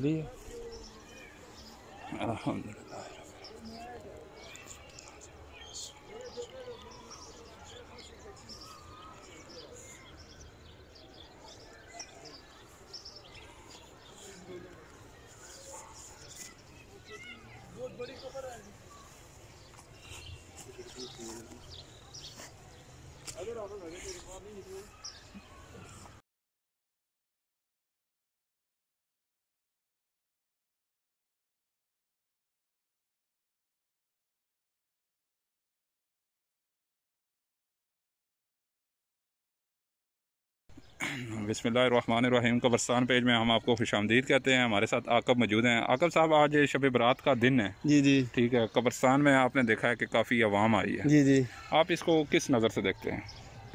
बिजली है। अल्हम्दुलिल्लाह। बिस्मिल्लाहिर्रहमानिर्रहीम। कब्रिस्तान पेज में हम आपको खुशामदीद कहते हैं। हमारे साथ आकब मौजूद हैं। आकब साहब, आज शब बरात का दिन है। जी जी ठीक है। कब्रिस्तान में आपने देखा है कि काफ़ी आवाम आई है। जी जी आप इसको किस नज़र से देखते हैं?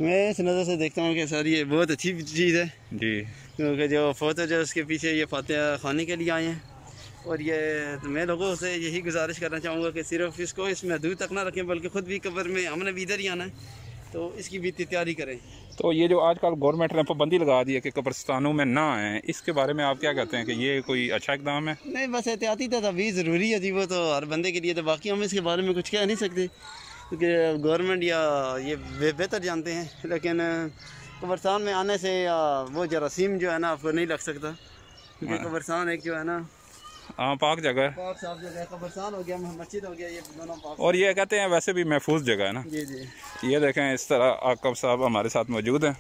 मैं इस नज़र से देखता हूँ कि सर ये बहुत अच्छी चीज़ है, जी। क्योंकि जो फोत है जो उसके पीछे ये फातिहा खाने के लिए आए हैं। और ये मैं लोगों से यही गुजारिश करना चाहूँगा कि सिर्फ इसको इस महदूद तक ना रखें, बल्कि ख़ुद भी कब्र में हमने भी इधर ही आना है, तो इसकी भी तैयारी करें। तो ये जो आजकल गवर्नमेंट ने पाबंदी लगा दी है कि कब्रिस्तानों में ना आए, इसके बारे में आप क्या कहते हैं कि ये कोई अच्छा इकदाम है? नहीं, बस एहतियाती तदबीर ज़रूरी है जी, वो तो हर बंदे के लिए। तो बाकी हम इसके बारे में कुछ कह नहीं सकते, क्योंकि गवर्नमेंट या ये बेहतर जानते हैं। लेकिन कब्रिस्तान में आने से वो जरासीम जो है ना आपको नहीं लग सकता, क्योंकि कब्रिस्तान एक जो है ना पाक जगह है, पाक साफ जगह है। कब्रिस्तान हो गया, मस्जिद हो गया, ये दोनों पाक। और ये कहते हैं वैसे भी महफूज जगह है ना। जी जी। ये देखें, इस तरह आकब साहब हमारे साथ मौजूद हैं।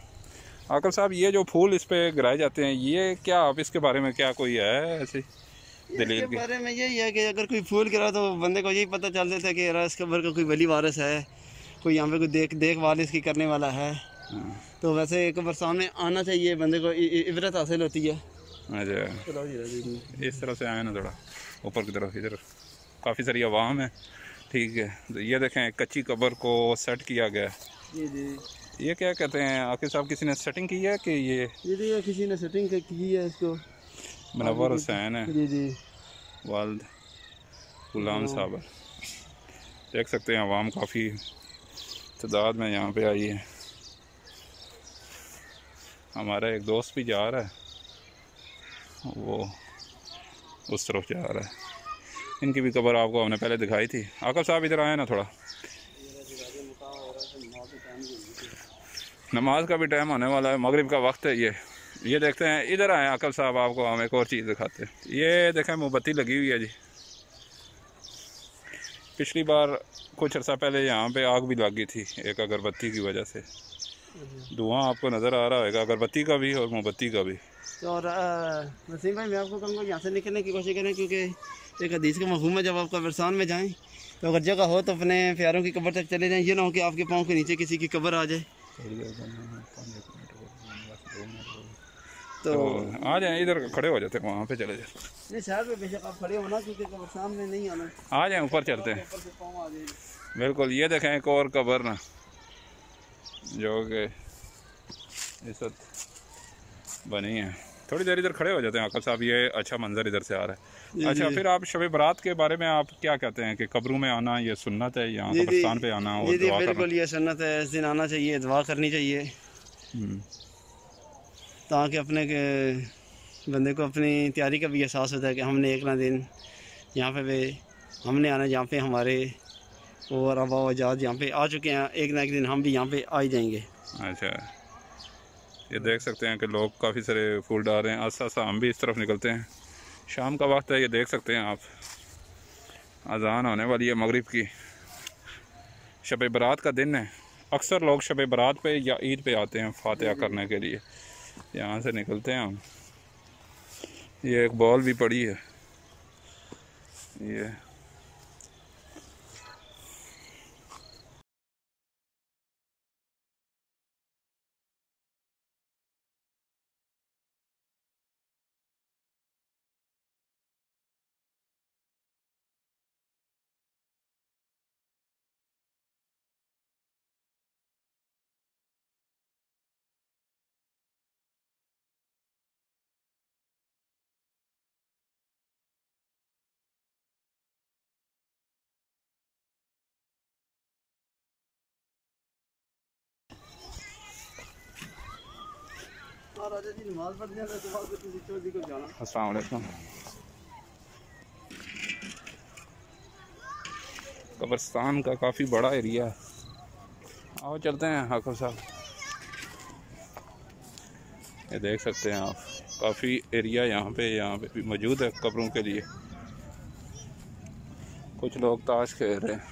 आकब साहब, ये जो फूल इस पे गिराए जाते हैं, ये क्या, आप इसके बारे में क्या कोई है ऐसी दलील? इसके बारे में यही है कि अगर कोई फूल गिरा तो बंदे को यही पता चल देता है कि यार इस कब्र का कोई वली वारिस है, कोई यहाँ पे कोई देखभाल इसकी करने वाला है। तो वैसे कब्रिस्तान में आना चाहिए, बंदे को इबरत हासिल होती है। अच्छा, इस तरफ से आए ना, थोड़ा ऊपर की तरफ, इधर काफ़ी सारी आवाम है। ठीक है। तो ये देखें, कच्ची कब्र को सेट किया गया है। जी जी। ये क्या कहते हैं आकिब साहब, किसी ने सेटिंग की है कि ये किसी ने सेटिंग की है इसको? मुनव्वर हुसैन है। जी जी। वालिद गुलाम साहब। देख सकते हैं आवाम काफ़ी तादाद में यहाँ पे आई है। हमारा एक दोस्त भी जा रहा है, वो उस तरफ जा रहा है। इनकी भी कब्र आपको हमने पहले दिखाई थी। आकब साहब इधर आए ना थोड़ा, नमाज का भी टाइम होने वाला है, मगरिब का वक्त है। ये देखते हैं, इधर आए आकब साहब, आपको हम एक और चीज़ दिखाते हैं। ये देखें, मोमबत्ती लगी हुई है जी। पिछली बार कुछ अर्सा पहले यहाँ पे आग भी लगी थी एक अगरबत्ती की वजह से। धुआं आपको नज़र आ रहा होगा, अगरबत्ती का भी और मोमबत्ती का भी। और वसीम भाई, मैं आपको कहूँगा यहाँ से निकलने की कोशिश करें, क्योंकि एक हदीस का मफहूम है, जब आप कब्रिस्तान में जाएं तो अगर जगह हो तो अपने प्यारों की कब्र तक चले जाएं। ये ना हो कि आपके पाँव के नीचे किसी की कब्र आ जाए। तो आ जाए, इधर खड़े हो जाते हैं, वहाँ पे चले जाते। नहीं, शहर में बेशक आप खड़े हो ना, क्योंकि कब्रिस्तान में नहीं आना। आ जाए, ऊपर चलते हैं। बिल्कुल। ये देखें, एक और कब्र ना, जो कि इस वक्त बनी है। थोड़ी देर इधर खड़े हो जाते हैं आकब साहब, ये अच्छा मंजर इधर से आ रहा है। अच्छा, फिर आप शब बारात के बारे में आप क्या कहते हैं कि कब्रों में आना ये सुन्नत है, यहाँ कब्रिस्तान पे आना और दुआ करना? बिल्कुल, ये सुन्नत है। इस दिन आना चाहिए, दुआ करनी चाहिए, ताकि अपने के बंदे को अपनी तैयारी का भी एहसास होता है कि हमने एक ना दिन यहाँ पे हमने आना, जहाँ पे हमारे और आबा अजाद यहाँ पे आ चुके हैं, एक ना एक दिन हम भी यहाँ पे आ ही जाएंगे। अच्छा, ये देख सकते हैं कि लोग काफ़ी सारे फूल डाल रहे हैं। आस्ता आस्ता हम भी इस तरफ निकलते हैं। शाम का वक्त है, ये देख सकते हैं आप, अजान होने वाली है मगरिब की। शब बारात का दिन है। अक्सर लोग शब बारात पे या ईद पे आते हैं फातिहा करने के लिए। यहाँ से निकलते हैं हम। ये एक बॉल भी पड़ी है, ये और राजा जी नमाज पढ़ने तो अस्सलाम वालेकुम। कब्रिस्तान का काफ़ी बड़ा एरिया है। आओ चलते हैं हाकिम साहब। ये देख सकते हैं आप, काफ़ी एरिया यहाँ पे भी मौजूद है कब्रों के लिए। कुछ लोग ताश खेल रहे हैं,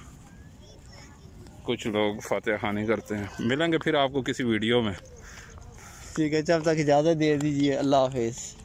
कुछ लोग फातिहा खानी करते हैं। मिलेंगे फिर आपको किसी वीडियो में। ठीक है, जब तक इजाज़त दे दीजिए, अल्लाह हाफिज़।